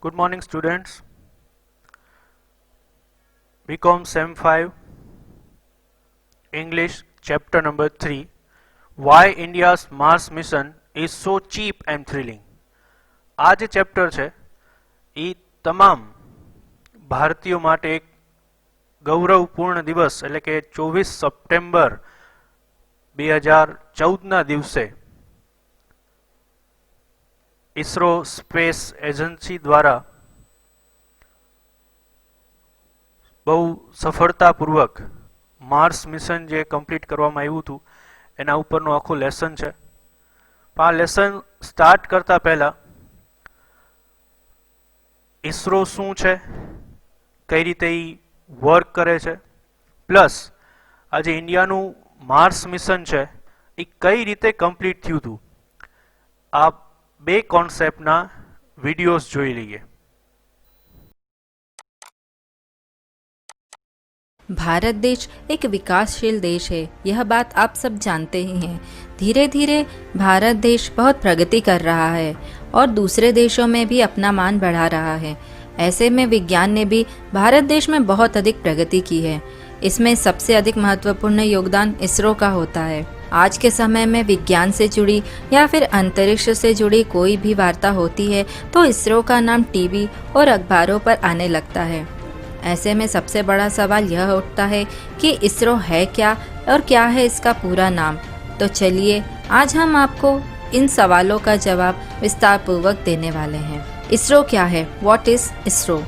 Good morning, students. BCom Sem 5 English chapter number 3 Why India's Mars mission is so cheap and thrilling. આ જે chapter છે એ તમામ ભારતીયો માટે એક ગૌરવપૂર્ણ દિવસ એટલે કે 24 સપ્ટેમ્બર 2014ના દિવસે ઇસરો સ્પેસ એજન્સી દ્વારા બહુ સફળતાપૂર્વક માર્સ મિશન જે કમ્પ્લીટ કરવામાં આવ્યું હતું એના ઉપરનું આખું લેસન છે. આ લેસન સ્ટાર્ટ કરતા પહેલા ઇસરો શું છે, કઈ રીતે એ વર્ક કરે છે, પ્લસ આ જે ઇન્ડિયાનું માર્સ મિશન છે એ કઈ રીતે કમ્પ્લીટ થયું હતું, આ બે કોન્સેપ્ટના વિડીયોઝ જોઈ લઈએ. भारत देश एक विकासशील देश है, यह बात आप सब जानते ही हैं. धीरे धीरे भारत देश बहुत प्रगति कर रहा है और दूसरे देशों में भी अपना मान बढ़ा रहा है. ऐसे में विज्ञान ने भी भारत देश में बहुत अधिक प्रगति की है. इसमें सबसे अधिक महत्वपूर्ण योगदान इसरो का होता है. आज के समय में विज्ञान से जुड़ी या फिर अंतरिक्ष से जुड़ी कोई भी वार्ता होती है तो इसरो का नाम टीवी और अखबारों पर आने लगता है. ऐसे में सबसे बड़ा सवाल यह उठता है कि इसरो है क्या और क्या है इसका पूरा नाम. तो चलिए आज हम आपको इन सवालों का जवाब विस्तारपूर्वक देने वाले हैं. इसरो क्या है? What is ISRO?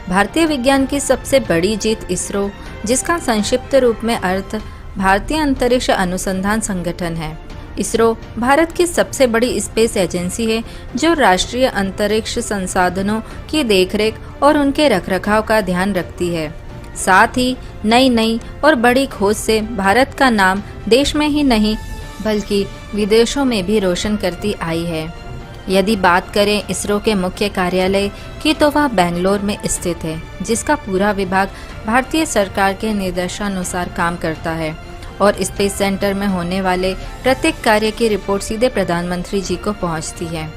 भारतीय विज्ञान की सबसे बड़ी जीत इसरो, जिसका संक्षिप्त रूप में अर्थ भारतीय अंतरिक्ष अनुसंधान संगठन है. इसरो भारत की सबसे बड़ी स्पेस एजेंसी है जो राष्ट्रीय अंतरिक्ष संसाधनों की देखरेख और उनके रखरखाव का ध्यान रखती है. साथ ही नई नई और बड़ी खोज से भारत का नाम देश में ही नहीं बल्कि विदेशों में भी रोशन करती आई है. यदि बात करें इसरो के मुख्य कार्यालय की तो वह बेंगलोर में स्थित है, जिसका पूरा विभाग भारतीय सरकार के निर्देशानुसार काम करता है और स्पेस सेंटर में होने वाले प्रत्येक कार्य की रिपोर्ट सीधे प्रधानमंत्री जी को पहुंचती है.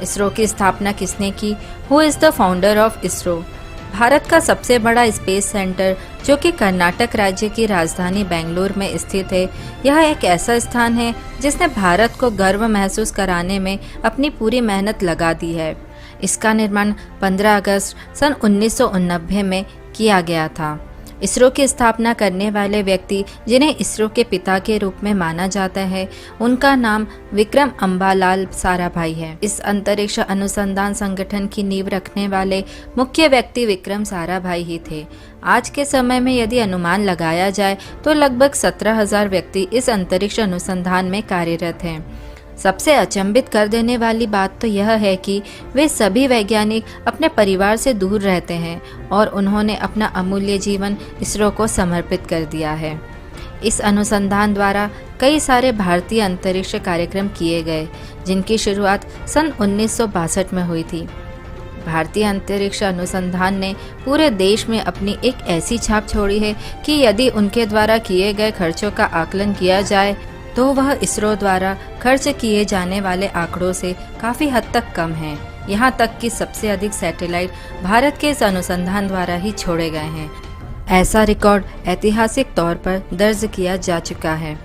इसरो की स्थापना किसने की? Who is the founder of ISRO? Bharat का सबसे बड़ा स्पेस सेंटर जो कि कर्नाटक राज्य की राजधानी बेंगलुरु में स्थित है, यह एक ऐसा स्थान है जिसने भारत को गर्व महसूस कराने में अपनी पूरी मेहनत लगा दी है. इसका निर्माण 15 अगस्त सन 1989 में किया गया था. इसरो की स्थापना करने वाले व्यक्ति जिन्हें इसरो के पिता के रूप में माना जाता है, उनका नाम विक्रम अम्बालाल साराभाई है. इस अंतरिक्ष अनुसंधान संगठन की नींव रखने वाले मुख्य व्यक्ति विक्रम साराभाई ही थे. आज के समय में यदि अनुमान लगाया जाए तो लगभग 17,000 व्यक्ति इस अंतरिक्ष अनुसंधान में कार्यरत हैं. सबसे अचंभित कर देने वाली बात तो यह है कि वे सभी वैज्ञानिक अपने परिवार से दूर रहते हैं और उन्होंने अपना अमूल्य जीवन इसरो को समर्पित कर दिया है. इस अनुसंधान द्वारा कई सारे भारतीय अंतरिक्ष कार्यक्रम किए गए, जिनकी शुरुआत सन 1962 में हुई थी. भारतीय अंतरिक्ष अनुसंधान ने पूरे देश में अपनी एक ऐसी छाप छोड़ी है कि यदि उनके द्वारा किए गए खर्चों का आकलन किया जाए तो वह इसरो द्वारा खर्च किए जाने वाले आंकड़ों से काफ़ी हद तक कम है. यहाँ तक कि सबसे अधिक सैटेलाइट भारत के इस अनुसंधान द्वारा ही छोड़े गए हैं. ऐसा रिकॉर्ड ऐतिहासिक तौर पर दर्ज किया जा चुका है.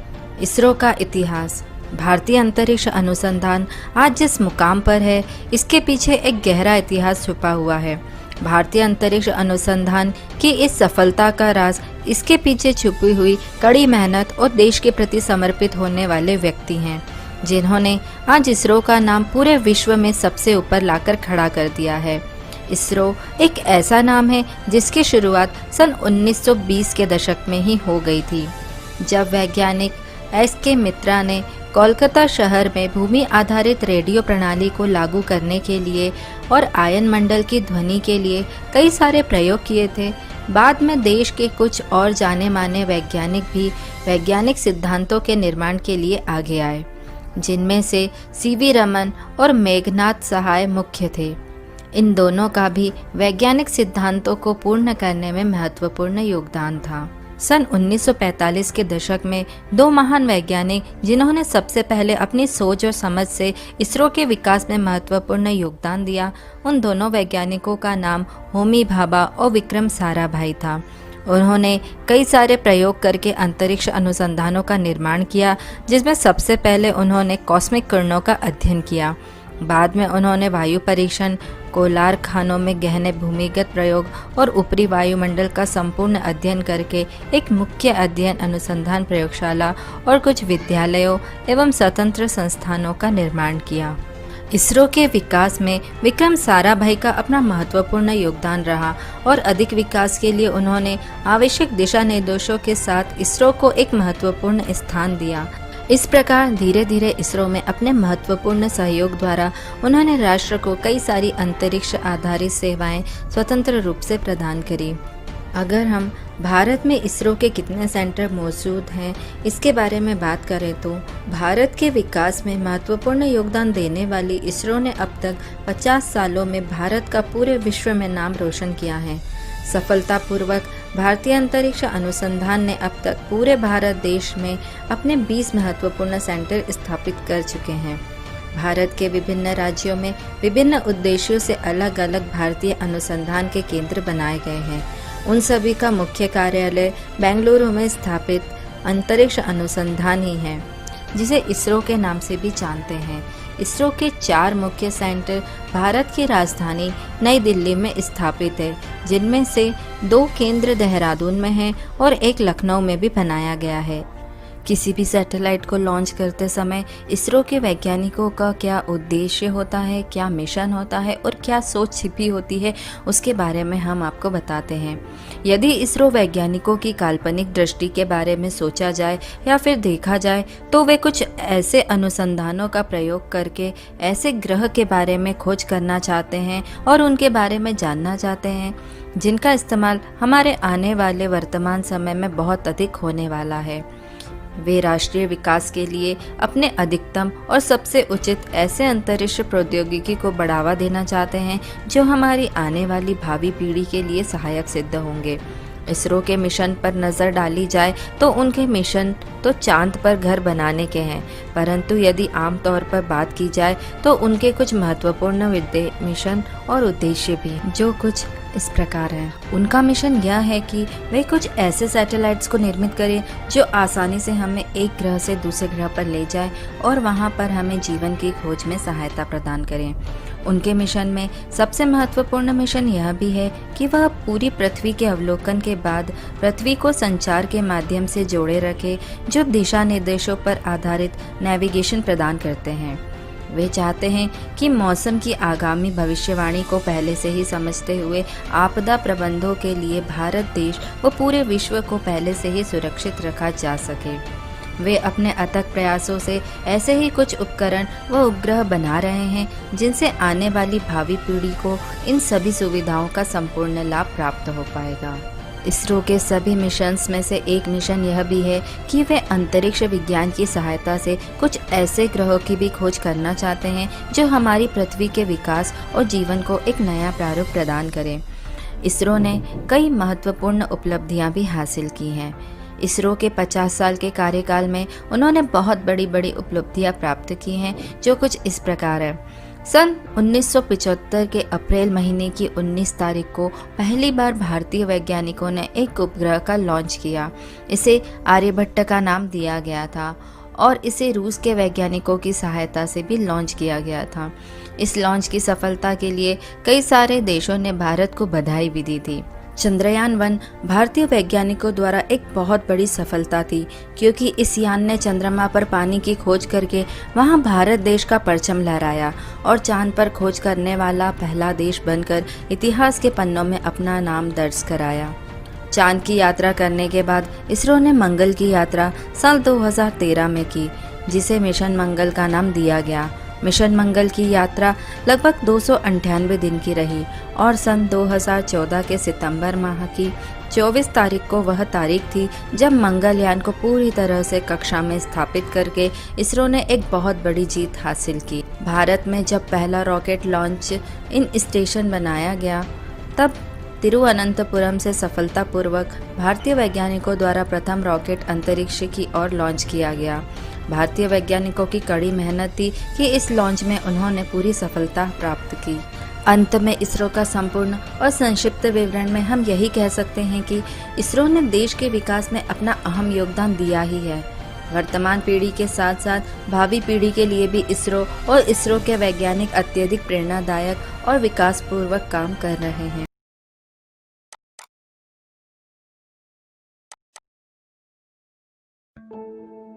इसरो का इतिहास. भारतीय अंतरिक्ष अनुसंधान आज जिस मुकाम पर है, इसके पीछे एक गहरा इतिहास छुपा हुआ है. भारतीय अंतरिक्ष अनुसंधान की इस सफलता का राज इसके पीछे छुपी हुई कड़ी मेहनत और देश के प्रति समर्पित होने वाले व्यक्ति हैं, जिन्होंने आज इसरो का नाम पूरे विश्व में सबसे ऊपर लाकर खड़ा कर दिया है. इसरो एक ऐसा नाम है जिसकी शुरुआत सन 1920 के दशक में ही हो गई थी, जब वैज्ञानिक एस.के. मित्रा ने कोलकाता शहर में भूमि आधारित रेडियो प्रणाली को लागू करने के लिए और आयन मंडल की ध्वनि के लिए कई सारे प्रयोग किए थे. बाद में देश के कुछ और जाने माने वैज्ञानिक भी वैज्ञानिक सिद्धांतों के निर्माण के लिए आगे आए, जिनमें से सी.वी. रमन और मेघनाथ सहाय मुख्य थे. इन दोनों का भी वैज्ञानिक सिद्धांतों को पूर्ण करने में महत्वपूर्ण योगदान था. सन 1945 के दशक में दो महान वैज्ञानिक जिन्होंने सबसे पहले अपनी सोच और समझ से इसरो के विकास में महत्वपूर्ण योगदान दिया, उन दोनों वैज्ञानिकों का नाम होमी भाभा और विक्रम साराभाई था। उन्होंने कई सारे प्रयोग करके अंतरिक्ष अनुसंधानों का निर्माण किया, जिसमें सबसे पहले उन्होंने कॉस्मिक किरणों का अध्ययन किया। बाद में उन्होंने वायु परीक्षण, कोलार खानों में गहने भूमिगत प्रयोग और ऊपरी वायुमंडल का संपूर्ण अध्ययन करके एक मुख्य अध्ययन अनुसंधान प्रयोगशाला और कुछ विद्यालयों एवं स्वतंत्र संस्थानों का निर्माण किया। इसरो के विकास में विक्रम साराभाई का अपना महत्वपूर्ण योगदान रहा और अधिक विकास के लिए उन्होंने आवश्यक दिशा निर्देशों के साथ इसरो को एक महत्वपूर्ण स्थान दिया। इस प्रकार धीरे धीरे इसरो में अपने महत्वपूर्ण सहयोग द्वारा उन्होंने राष्ट्र को कई सारी अंतरिक्ष आधारित सेवाएं स्वतंत्र रूप से प्रदान करी। अगर हम भारत में इसरो के कितने सेंटर मौजूद हैं इसके बारे में बात करें तो भारत के विकास में महत्वपूर्ण योगदान देने वाली इसरो ने अब तक 50 सालों में भारत का पूरे विश्व में नाम रोशन किया है। सफलतापूर्वक भारतीय अंतरिक्ष अनुसंधान ने अब तक पूरे भारत देश में अपने 20 महत्वपूर्ण सेंटर स्थापित कर चुके हैं। भारत के विभिन्न राज्यों में विभिन्न उद्देश्यों से अलग अलग भारतीय अनुसंधान के केंद्र बनाए गए हैं। उन सभी का मुख्य कार्यालय बेंगलुरु में स्थापित अंतरिक्ष अनुसंधान ही है, जिसे इसरो के नाम से भी जानते हैं। इसरो के 4 मुख्य सेंटर भारत की राजधानी नई दिल्ली में स्थापित है, जिनमें से 2 केंद्र देहरादून में हैं और एक लखनऊ में भी बनाया गया है। किसी भी सैटेलाइट को लॉन्च करते समय इसरो के वैज्ञानिकों का क्या उद्देश्य होता है, क्या मिशन होता है और क्या सोच छिपी होती है, उसके बारे में हम आपको बताते हैं। यदि इसरो वैज्ञानिकों की काल्पनिक दृष्टि के बारे में सोचा जाए या फिर देखा जाए तो वे कुछ ऐसे अनुसंधानों का प्रयोग करके ऐसे ग्रह के बारे में खोज करना चाहते हैं और उनके बारे में जानना चाहते हैं जिनका इस्तेमाल हमारे आने वाले वर्तमान समय में बहुत अधिक होने वाला है। वे राष्ट्रीय विकास के लिए अपने अधिकतम और सबसे उचित ऐसे अंतरिक्ष प्रौद्योगिकी को बढ़ावा देना चाहते हैं जो हमारी आने वाली भावी पीढ़ी के लिए सहायक सिद्ध होंगे। इसरो के मिशन पर नज़र डाली जाए तो उनके मिशन तो चांद पर घर बनाने के हैं, परंतु यदि आम तौर पर बात की जाए तो उनके कुछ महत्वपूर्ण मिशन और उद्देश्य भी जो कुछ इस प्रकार है। उनका मिशन यह है कि वे कुछ ऐसे सैटेलाइट्स को निर्मित करें जो आसानी से हमें एक ग्रह से दूसरे ग्रह पर ले जाए और वहां पर हमें जीवन की खोज में सहायता प्रदान करें। उनके मिशन में सबसे महत्वपूर्ण मिशन यह भी है कि वह पूरी पृथ्वी के अवलोकन के बाद पृथ्वी को संचार के माध्यम से जोड़े रखे, जो दिशा निर्देशों पर आधारित नेविगेशन प्रदान करते हैं। वे चाहते हैं कि मौसम की आगामी भविष्यवाणी को पहले से ही समझते हुए आपदा प्रबंधों के लिए भारत देश व पूरे विश्व को पहले से ही सुरक्षित रखा जा सके। वे अपने अथक प्रयासों से ऐसे ही कुछ उपकरण व उपग्रह बना रहे हैं जिनसे आने वाली भावी पीढ़ी को इन सभी सुविधाओं का संपूर्ण लाभ प्राप्त हो पाएगा। इसरो के सभी मिशंस में से एक मिशन यह भी है कि वे अंतरिक्ष विज्ञान की सहायता से कुछ ऐसे ग्रहों की भी खोज करना चाहते हैं जो हमारी पृथ्वी के विकास और जीवन को एक नया प्रारूप प्रदान करें। इसरो ने कई महत्वपूर्ण उपलब्धियां भी हासिल की हैं। इसरो के 50 साल के कार्यकाल में उन्होंने बहुत बड़ी बड़ी उपलब्धियां प्राप्त की हैं, जो कुछ इस प्रकार है। सन 1975 के अप्रैल महीने की 19 तारीख को पहली बार भारतीय वैज्ञानिकों ने एक उपग्रह का लॉन्च किया। इसे आर्यभट्ट का नाम दिया गया था और इसे रूस के वैज्ञानिकों की सहायता से भी लॉन्च किया गया था। इस लॉन्च की सफलता के लिए कई सारे देशों ने भारत को बधाई भी दी थी। चंद्रयान-1 भारतीय वैज्ञानिकों द्वारा एक बहुत बड़ी सफलता थी, क्योंकि इस यान ने चंद्रमा पर पानी की खोज करके वहां भारत देश का परचम लहराया और चांद पर खोज करने वाला पहला देश बनकर इतिहास के पन्नों में अपना नाम दर्ज कराया। चांद की यात्रा करने के बाद इसरो ने मंगल की यात्रा साल 2013 में की, जिसे मिशन मंगल का नाम दिया गया। मिशन मंगल की यात्रा लगभग 298 दिन की रही और सन 2014 के सितंबर माह की 24 तारीख को वह तारीख थी जब मंगलयान को पूरी तरह से कक्षा में स्थापित करके इसरो ने एक बहुत बड़ी जीत हासिल की। भारत में जब पहला रॉकेट लॉन्च इन स्टेशन बनाया गया, तब तिरुवनंतपुरम से सफलतापूर्वक भारतीय वैज्ञानिकों द्वारा प्रथम रॉकेट अंतरिक्ष की ओर लॉन्च किया गया। भारतीय वैज्ञानिकों की कड़ी मेहनत थी कि इस लॉन्च में उन्होंने पूरी सफलता प्राप्त की। अंत में इसरो का संपूर्ण और संक्षिप्त विवरण में हम यही कह सकते हैं कि इसरो ने देश के विकास में अपना अहम योगदान दिया ही है। वर्तमान पीढ़ी के साथ साथ भावी पीढ़ी के लिए भी इसरो और इसरो के वैज्ञानिक अत्यधिक प्रेरणादायक और विकासपूर्वक काम कर रहे हैं।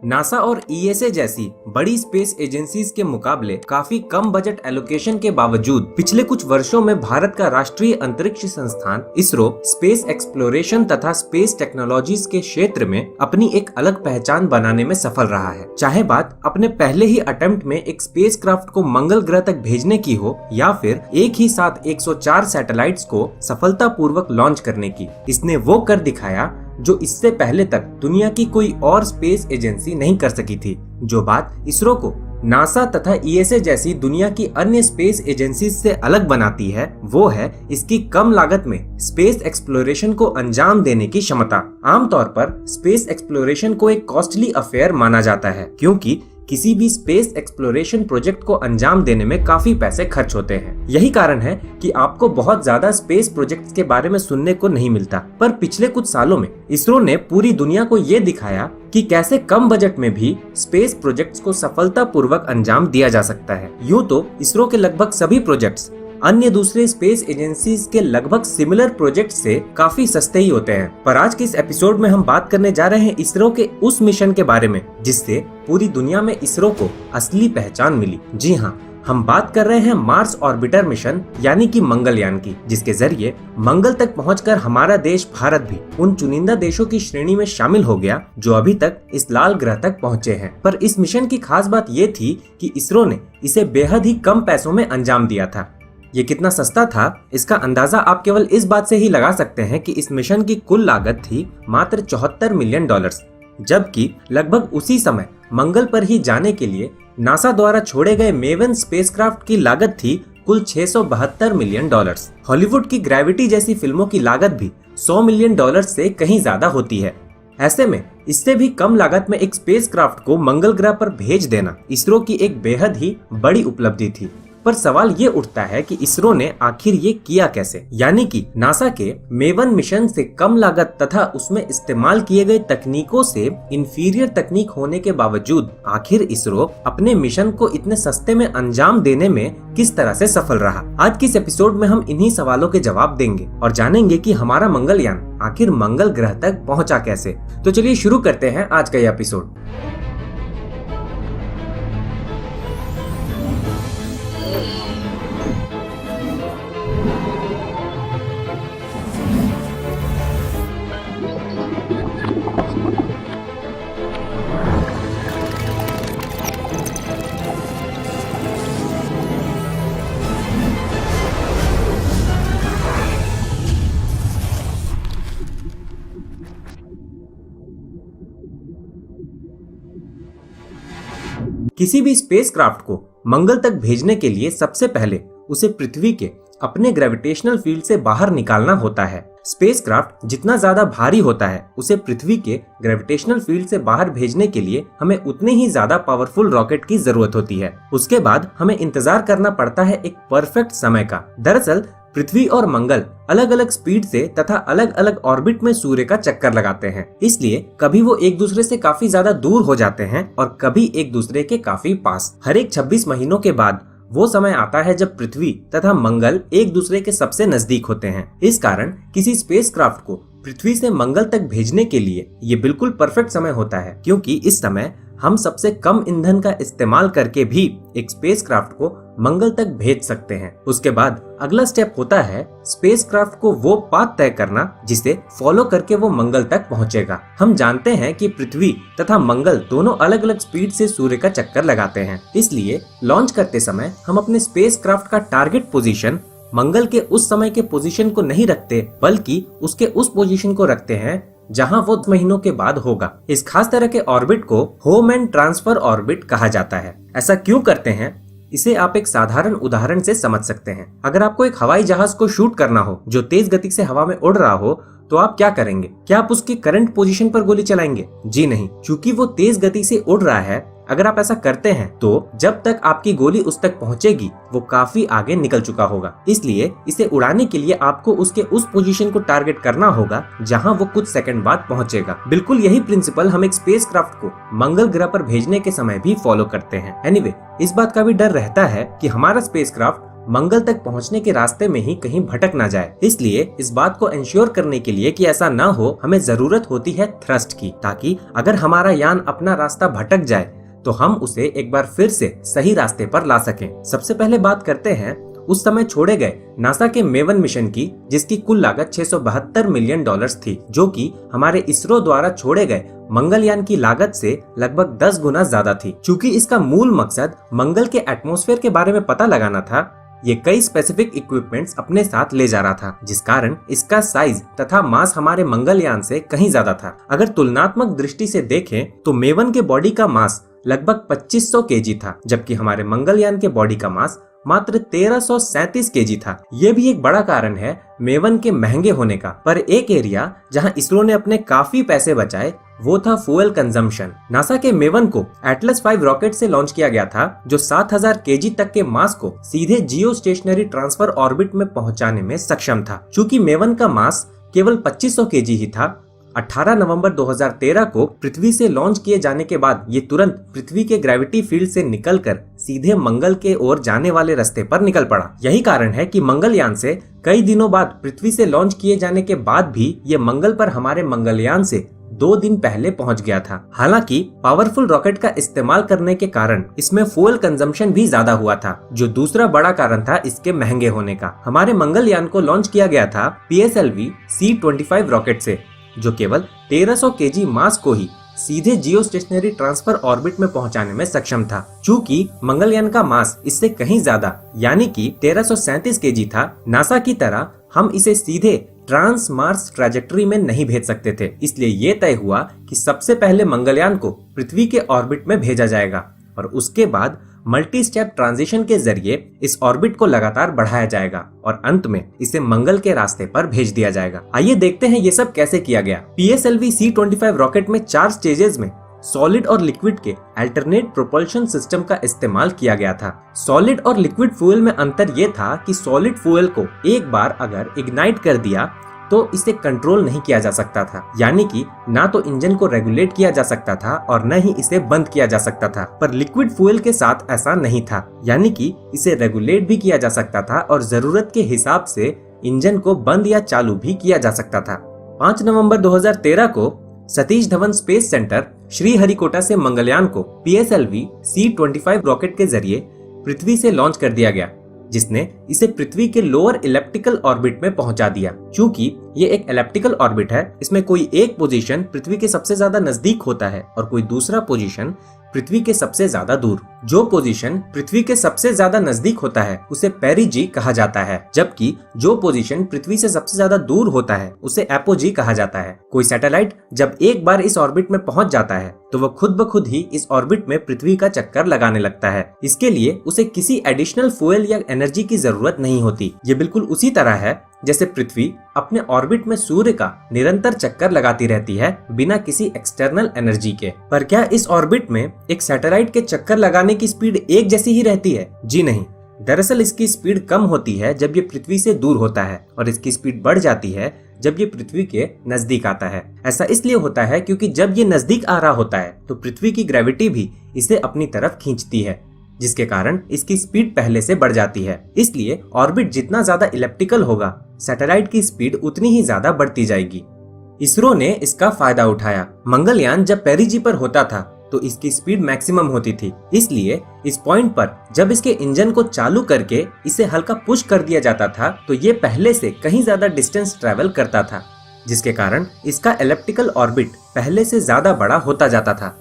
नासा और ईएसए जैसी बड़ी स्पेस एजेंसीज के मुकाबले काफी कम बजट एलोकेशन के बावजूद पिछले कुछ वर्षों में भारत का राष्ट्रीय अंतरिक्ष संस्थान इसरो स्पेस एक्सप्लोरेशन तथा स्पेस टेक्नोलॉजीज के क्षेत्र में अपनी एक अलग पहचान बनाने में सफल रहा है। चाहे बात अपने पहले ही अटेम्प्ट में एक स्पेस क्राफ्ट को मंगल ग्रह तक भेजने की हो या फिर एक ही साथ 104 सैटेलाइट्स को सफलतापूर्वक लॉन्च करने की, इसने वो कर दिखाया जो इससे पहले तक दुनिया की कोई और स्पेस एजेंसी नहीं कर सकी थी। जो बात इसरो को नासा तथा ईएसए जैसी दुनिया की अन्य स्पेस एजेंसी से अलग बनाती है वो है इसकी कम लागत में स्पेस एक्सप्लोरेशन को अंजाम देने की क्षमता। आमतौर पर स्पेस एक्सप्लोरेशन को एक कॉस्टली अफेयर माना जाता है क्योंकि किसी भी स्पेस एक्सप्लोरेशन प्रोजेक्ट को अंजाम देने में काफी पैसे खर्च होते हैं। यही कारण है कि आपको बहुत ज्यादा स्पेस प्रोजेक्ट्स के बारे में सुनने को नहीं मिलता। पर पिछले कुछ सालों में इसरो ने पूरी दुनिया को ये दिखाया कि कैसे कम बजट में भी स्पेस प्रोजेक्ट्स को सफलतापूर्वक अंजाम दिया जा सकता है। यूं तो इसरो के लगभग सभी प्रोजेक्ट्स अन्य दूसरे स्पेस एजेंसीज के लगभग सिमिलर प्रोजेक्ट से काफी सस्ते ही होते हैं। पर आज के इस एपिसोड में हम बात करने जा रहे हैं इसरो के उस मिशन के बारे में जिससे पूरी दुनिया में इसरो को असली पहचान मिली। जी हाँ, हम बात कर रहे हैं मार्स ऑर्बिटर मिशन यानी कि मंगलयान की, जिसके जरिए मंगल तक पहुंचकर हमारा देश भारत भी उन चुनिंदा देशों की श्रेणी में शामिल हो गया जो अभी तक इस लाल ग्रह तक पहुंचे हैं। पर इस मिशन की खास बात ये थी कि इसरो ने इसे बेहद ही कम पैसों में अंजाम दिया था। ये कितना सस्ता था इसका अंदाजा आप केवल इस बात से ही लगा सकते हैं कि इस मिशन की कुल लागत थी मात्र $74 मिलियन, जबकि लगभग उसी समय मंगल पर ही जाने के लिए नासा द्वारा छोड़े गए मेवन स्पेसक्राफ्ट की लागत थी कुल $672 मिलियन। हॉलीवुड की ग्रेविटी जैसी फिल्मों की लागत भी $100 मिलियन से कहीं ज्यादा होती है। ऐसे में इससे भी कम लागत में एक स्पेसक्राफ्ट को मंगल ग्रह पर भेज देना इसरो की एक बेहद ही बड़ी उपलब्धि थी। पर सवाल ये उठता है कि इसरो ने आखिर ये किया कैसे, यानी कि नासा के मेवन मिशन से कम लागत तथा उसमें इस्तेमाल किए गए तकनीकों से इंफीरियर तकनीक होने के बावजूद आखिर इसरो अपने मिशन को इतने सस्ते में अंजाम देने में किस तरह से सफल रहा। आज की इस एपिसोड में हम इन्हीं सवालों के जवाब देंगे और जानेंगे कि हमारा मंगलयान आखिर मंगल ग्रह तक पहुंचा कैसे। तो चलिए शुरू करते हैं आज का यह एपिसोड। किसी भी स्पेसक्राफ्ट को मंगल तक भेजने के लिए सबसे पहले उसे पृथ्वी के अपने ग्रेविटेशनल फील्ड से बाहर निकालना होता है। स्पेसक्राफ्ट जितना ज्यादा भारी होता है उसे पृथ्वी के ग्रेविटेशनल फील्ड से बाहर भेजने के लिए हमें उतने ही ज्यादा पावरफुल रॉकेट की जरूरत होती है। उसके बाद हमें इंतजार करना पड़ता है एक परफेक्ट समय का। दरअसल पृथ्वी और मंगल अलग अलग स्पीड से तथा अलग अलग ऑर्बिट में सूर्य का चक्कर लगाते हैं, इसलिए कभी वो एक दूसरे से काफी ज्यादा दूर हो जाते हैं और कभी एक दूसरे के काफी पास। हर एक 26 महीनों के बाद वो समय आता है जब पृथ्वी तथा मंगल एक दूसरे के सबसे नजदीक होते हैं। इस कारण किसी स्पेसक्राफ्ट को पृथ्वी से मंगल तक भेजने के लिए ये बिल्कुल परफेक्ट समय होता है, क्योंकि इस समय हम सबसे कम ईंधन का इस्तेमाल करके भी एक स्पेसक्राफ्ट को मंगल तक भेज सकते हैं। उसके बाद अगला स्टेप होता है स्पेसक्राफ्ट को वो पाथ तय करना जिसे फॉलो करके वो मंगल तक पहुंचेगा। हम जानते हैं कि पृथ्वी तथा मंगल दोनों अलग अलग स्पीड से सूर्य का चक्कर लगाते हैं, इसलिए लॉन्च करते समय हम अपने स्पेसक्राफ्ट का टारगेट पोजीशन मंगल के उस समय के पोजीशन को नहीं रखते, बल्कि उसके उस पोजीशन को रखते हैं जहां वो महीनों के बाद होगा। इस खास तरह के ऑर्बिट को होम एंड ट्रांसफर ऑर्बिट कहा जाता है। ऐसा क्यों करते हैं? इसे आप एक साधारण उदाहरण से समझ सकते हैं। अगर आपको एक हवाई जहाज को शूट करना हो जो तेज गति से हवा में उड़ रहा हो, तो आप क्या करेंगे? क्या आप उसके करंट पोजीशन पर गोली चलाएंगे? जी नहीं, क्योंकि वो तेज गति से उड़ रहा है। अगर आप ऐसा करते हैं तो जब तक आपकी गोली उस तक पहुंचेगी वो काफी आगे निकल चुका होगा। इसलिए इसे उड़ाने के लिए आपको उसके उस पोजीशन को टारगेट करना होगा जहां वो कुछ सेकंड बाद पहुंचेगा। बिल्कुल यही प्रिंसिपल हम एक स्पेसक्राफ्ट को मंगल ग्रह पर भेजने के समय भी फॉलो करते हैं। एनीवे, इस बात का भी डर रहता है कि हमारा स्पेसक्राफ्ट मंगल तक पहुंचने के रास्ते में ही कहीं भटक ना जाए। इसलिए इस बात को इंश्योर करने के लिए कि ऐसा ना हो, हमें जरूरत होती है थ्रस्ट की, ताकि अगर हमारा यान अपना रास्ता भटक जाए तो हम उसे एक बार फिर से सही रास्ते पर ला सकें। सबसे पहले बात करते हैं उस समय छोड़े गए नासा के मेवन मिशन की, जिसकी कुल लागत $672 मिलियन थी, जो कि हमारे इसरो द्वारा छोड़े गए मंगलयान की लागत से लगभग 10 गुना ज्यादा थी। चूंकि इसका मूल मकसद मंगल के एटमॉस्फेयर के बारे में पता लगाना था, ये कई स्पेसिफिक इक्विपमेंट्स अपने साथ ले जा रहा था, जिस कारण इसका साइज तथा मास हमारे मंगलयान से कहीं ज्यादा था। अगर तुलनात्मक दृष्टि से देखें तो मेवन के बॉडी का मास लगभग 2500 केजी था, जबकि हमारे मंगलयान के बॉडी का मास मात्र 1337 केजी था। ये भी एक बड़ा कारण है मेवन के महंगे होने का। पर एक एरिया जहां इसरो ने अपने काफी पैसे बचाए वो था फ्यूल कंजम्पशन। नासा के मेवन को एटलस 5 रॉकेट से लॉन्च किया गया था, जो 7000 केजी तक के मास को सीधे जियो स्टेशनरी ट्रांसफर ऑर्बिट में पहुंचाने में सक्षम था। चूंकि मेवन का मास केवल 2500 केजी ही था, 18 नवंबर 2013 को पृथ्वी से लॉन्च किए जाने के बाद ये तुरंत पृथ्वी के ग्रेविटी फील्ड से निकलकर सीधे मंगल के ओर जाने वाले रास्ते पर निकल पड़ा। यही कारण है कि मंगलयान से कई दिनों बाद पृथ्वी से लॉन्च किए जाने के बाद भी ये मंगल पर हमारे मंगलयान से 2 दिन पहले पहुंच गया था। हालांकि पावरफुल रॉकेट का इस्तेमाल करने के कारण इसमें फ्यूल कंजम्पशन भी ज्यादा हुआ था, जो दूसरा बड़ा कारण था इसके महंगे होने का। हमारे मंगलयान को लॉन्च किया गया था PSLV C-25 रॉकेट से, जो केवल 1300 केजी मास को ही सीधे जियो स्टेशनरी ट्रांसफर ऑर्बिट में पहुंचाने में सक्षम था। चूंकि मंगलयान का मास इससे कहीं ज्यादा यानी कि 1337 केजी था, नासा की तरह हम इसे सीधे ट्रांस मार्स ट्रैजेक्टरी में नहीं भेज सकते थे। इसलिए ये तय हुआ कि सबसे पहले मंगलयान को पृथ्वी के ऑर्बिट में भेजा जाएगा और उसके बाद मल्टी स्टेप ट्रांजिशन के जरिए इस ऑर्बिट को लगातार बढ़ाया जाएगा और अंत में इसे मंगल के रास्ते पर भेज दिया जाएगा। आइए देखते हैं ये सब कैसे किया गया। PSLV C-25 रॉकेट में 4 स्टेजेस में सॉलिड और लिक्विड के अल्टरनेट प्रोपल्शन सिस्टम का इस्तेमाल किया गया था। सॉलिड और लिक्विड फ्यूल में अंतर ये था कि सॉलिड फ्यूल को एक बार अगर इग्नाइट कर दिया तो इसे कंट्रोल नहीं किया जा सकता था, यानी कि ना तो इंजन को रेगुलेट किया जा सकता था और न ही इसे बंद किया जा सकता था। पर लिक्विड फ्यूल के साथ ऐसा नहीं था, यानी कि इसे रेगुलेट भी किया जा सकता था और जरूरत के हिसाब से इंजन को बंद या चालू भी किया जा सकता था। 5 नवंबर 2013 को सतीश धवन स्पेस सेंटर श्रीहरिकोटा से मंगलयान को PSLV C-25 रॉकेट के जरिए पृथ्वी से लॉन्च कर दिया गया, जिसने इसे पृथ्वी के लोअर इलिप्टिकल ऑर्बिट में पहुंचा दिया। क्योंकि ये एक इलिप्टिकल ऑर्बिट है, इसमें कोई एक पोजीशन पृथ्वी के सबसे ज्यादा नजदीक होता है और कोई दूसरा पोजीशन पृथ्वी के सबसे ज्यादा दूर। जो पोजीशन पृथ्वी के सबसे ज्यादा नजदीक होता है उसे पेरिजी कहा जाता है, जबकि जो पोजीशन पृथ्वी से सबसे ज्यादा दूर होता है उसे एपोजी कहा जाता है। कोई सैटेलाइट जब एक बार इस ऑर्बिट में पहुंच जाता है तो वह खुद ब खुद ही इस ऑर्बिट में पृथ्वी का चक्कर लगाने लगता है। इसके लिए उसे किसी एडिशनल फ्यूल या एनर्जी की जरूरत नहीं होती। ये बिल्कुल उसी तरह है जैसे पृथ्वी अपने ऑर्बिट में सूर्य का निरंतर चक्कर लगाती रहती है बिना किसी एक्सटर्नल एनर्जी के। पर क्या इस ऑर्बिट में एक सैटेलाइट के चक्कर लगाने की स्पीड एक जैसी ही रहती है? जी नहीं, दरअसल इसकी स्पीड कम होती है जब ये पृथ्वी से दूर होता है और इसकी स्पीड बढ़ जाती है जब ये पृथ्वी के नजदीक आता है। ऐसा इसलिए होता है क्योंकि जब ये नजदीक आ रहा होता है तो पृथ्वी की ग्रेविटी भी इसे अपनी तरफ खींचती है, जिसके कारण इसकी स्पीड पहले से बढ़ जाती है। इसलिए ऑर्बिट जितना ज्यादा इलिप्टिकल होगा, सैटेलाइट की स्पीड उतनी ही ज्यादा बढ़ती जाएगी। इसरो ने इसका फायदा उठाया। मंगलयान जब पेरिजी पर होता था तो इसकी स्पीड मैक्सिमम होती थी, इसलिए इस पॉइंट पर जब इसके इंजन को चालू करके इसे हल्का पुश कर दिया जाता था तो ये पहले से कहीं ज्यादा डिस्टेंस ट्रेवल करता था, जिसके कारण इसका एलिप्टिकल ऑर्बिट पहले से ज्यादा बड़ा होता जाता था।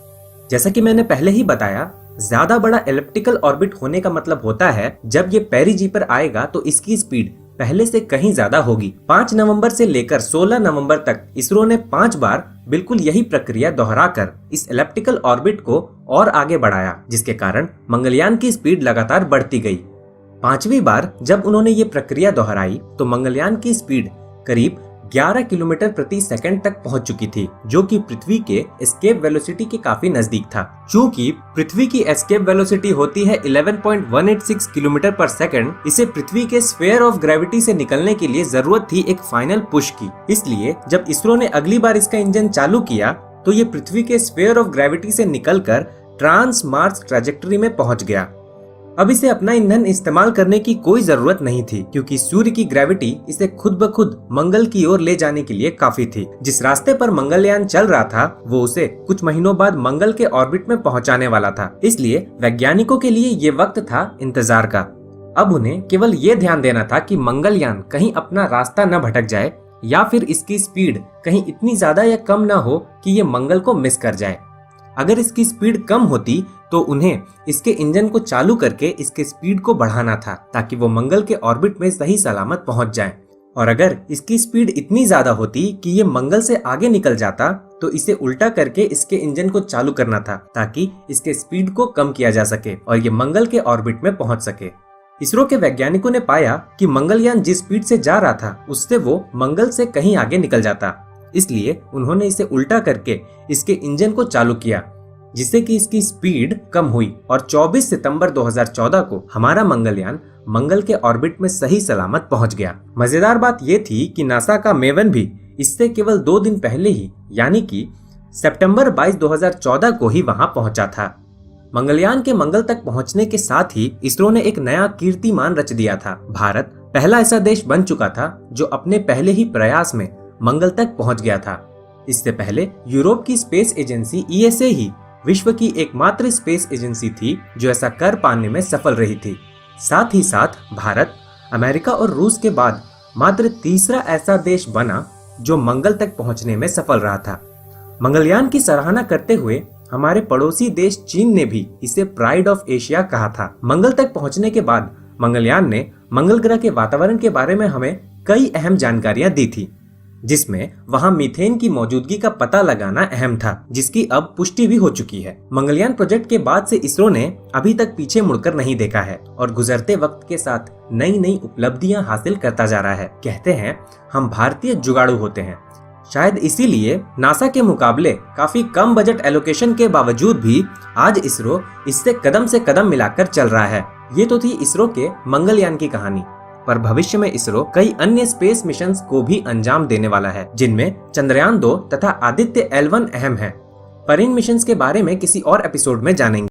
जैसा कि मैंने पहले ही बताया, ज्यादा बड़ा एलिप्टिकल ऑर्बिट होने का मतलब होता है जब ये पेरिजी पर आएगा तो इसकी स्पीड पहले से कहीं ज्यादा होगी। 5 नवंबर से लेकर 16 नवंबर तक इसरो ने 5 बार बिल्कुल यही प्रक्रिया दोहराकर इस एलिप्टिकल ऑर्बिट को और आगे बढ़ाया, जिसके कारण मंगलयान की स्पीड लगातार बढ़ती गई। 5वीं बार जब उन्होंने ये प्रक्रिया दोहराई तो मंगलयान की स्पीड करीब 11 किलोमीटर प्रति सेकंड तक पहुंच चुकी थी, जो कि पृथ्वी के एस्केप वेलोसिटी के काफी नजदीक था। चूंकि पृथ्वी की एस्केप वेलोसिटी होती है 11.186 किलोमीटर पर सेकंड, इसे पृथ्वी के स्फीयर ऑफ ग्रेविटी से निकलने के लिए जरूरत थी एक फाइनल पुश की। इसलिए जब इसरो ने अगली बार इसका इंजन चालू किया तो ये पृथ्वी के स्फीयर ऑफ ग्रेविटी से निकलकर ट्रांस मार्स ट्रैजेक्टरी में पहुंच गया। अब इसे अपना ईंधन इस्तेमाल करने की कोई जरूरत नहीं थी, क्योंकि सूर्य की ग्रेविटी इसे खुद ब खुद मंगल की ओर ले जाने के लिए काफी थी। जिस रास्ते पर मंगलयान चल रहा था वो उसे कुछ महीनों बाद मंगल के ऑर्बिट में पहुंचाने वाला था। इसलिए वैज्ञानिकों के लिए ये वक्त था इंतजार का। अब उन्हें केवल ये ध्यान देना था कि मंगलयान कहीं अपना रास्ता न भटक जाए या फिर इसकी स्पीड कहीं इतनी ज्यादा या कम न हो कि ये मंगल को मिस कर जाए। अगर इसकी स्पीड कम होती तो उन्हें इसके इंजन को चालू करके इसके स्पीड को बढ़ाना था, ताकि वो मंगल के ऑर्बिट में सही सलामत पहुंच जाए। और अगर इसकी स्पीड इतनी ज्यादा होती कि ये मंगल से आगे निकल जाता तो इसे उल्टा करके इसके इंजन को चालू करना था, ताकि इसके स्पीड को कम किया जा सके और ये मंगल के ऑर्बिट में पहुंच सके। इसरो के वैज्ञानिकों ने पाया कि मंगलयान जिस स्पीड से जा रहा था उससे वो मंगल से कहीं आगे निकल जाता। इसलिए उन्होंने इसे उल्टा करके इसके इंजन को चालू किया, जिससे कि इसकी स्पीड कम हुई और 24 सितंबर 2014 को हमारा मंगलयान मंगल के ऑर्बिट में सही सलामत पहुंच गया। मजेदार बात यह थी कि नासा का मेवन भी इससे केवल 2 दिन पहले ही, यानी कि सितंबर 22, 2014 को ही वहां पहुंचा था। मंगलयान के मंगल तक पहुंचने के साथ ही इसरो ने एक नया कीर्तिमान रच दिया था। भारत पहला ऐसा देश बन चुका था जो अपने पहले ही प्रयास में मंगल तक पहुंच गया था। इससे पहले यूरोप की स्पेस एजेंसी ESA ही विश्व की एकमात्र स्पेस एजेंसी थी जो ऐसा कर पाने में सफल रही थी। साथ ही साथ भारत अमेरिका और रूस के बाद मात्र तीसरा ऐसा देश बना जो मंगल तक पहुंचने में सफल रहा था। मंगलयान की सराहना करते हुए हमारे पड़ोसी देश चीन ने भी इसे प्राइड ऑफ एशिया कहा था। मंगल तक पहुंचने के बाद मंगलयान ने मंगल ग्रह के वातावरण के बारे में हमें कई अहम जानकारियां दी थी, जिसमें वहां मीथेन की मौजूदगी का पता लगाना अहम था, जिसकी अब पुष्टि भी हो चुकी है। मंगलयान प्रोजेक्ट के बाद से इसरो ने अभी तक पीछे मुड़कर नहीं देखा है और गुजरते वक्त के साथ नई नई उपलब्धियां हासिल करता जा रहा है। कहते हैं हम भारतीय जुगाड़ू होते हैं। शायद इसीलिए नासा के मुकाबले काफी कम बजट एलोकेशन के बावजूद भी आज इसरो इससे कदम से कदम मिलाकर चल रहा है। ये तो थी इसरो के मंगलयान की कहानी, पर भविष्य में इसरो कई अन्य स्पेस मिशंस को भी अंजाम देने वाला है, जिनमें चंद्रयान 2 तथा आदित्य L1 अहम है। पर इन मिशंस के बारे में किसी और एपिसोड में जानेंगे।